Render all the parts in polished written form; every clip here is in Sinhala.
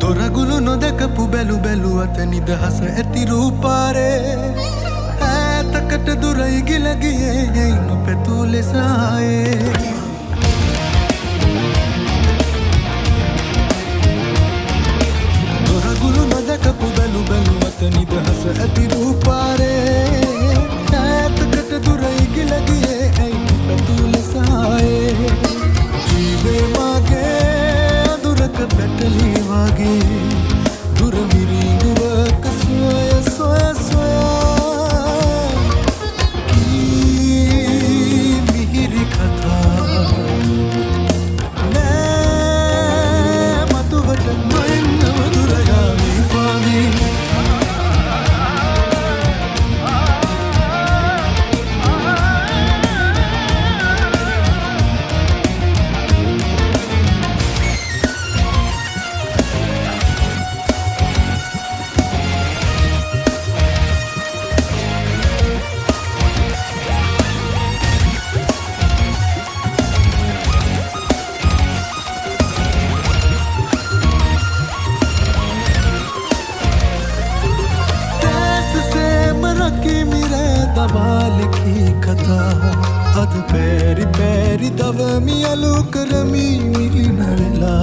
දොරගුළු නොදකපු බැලු බැලුවත නිදහස ඇති රූපාරේ ඈතකට දුරයි ගිල ගියේ යයි නොපැතූ ලෙස ආයේ දොරගුළු නොදකපු බැලු බැලුවත නිදහස ඇති රූපාරේ ඈතකට දුරයි ගිල ගියේ යයි නොපැතූ ලෙස ආයේ ජීවේ මාගේ අඳුරක පැටලී වගේ දුර මිරිඟුවක සොය සොය සොයා කී මිහිරි කතා නෑ මතුවට නොෙන්නව දුර යාවී පාවී लिखी कथा अध पैरी पैरी दवमी अलू करमी मिली नवेला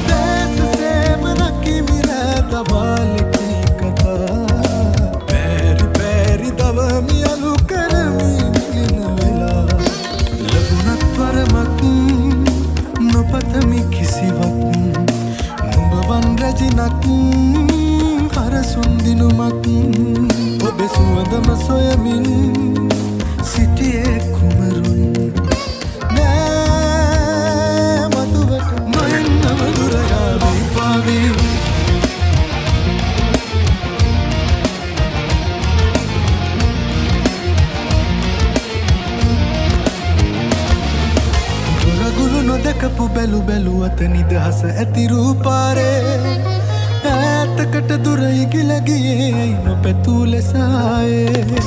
देश से मनकी मिले दवा लिखी कथा पैरी पैरी दवमी अलू करमी मिली नवेला लघुनत्वर मक නොපතමි කිසිවක් නුඹවන් රැජිනක් හරසුන් දිනුමක් ඔබ සුවඳම සොයමින් සිටියේ කුමරුන් නෑ මතුවට නොෙන්නම දුර යාවී පාවී නොදකපු බැලු බැලුවත නිදහස ඇති රූපාරේ ඈතකට දුරයි ගිල ගියේ නොපැතූ ලෙස ආයේ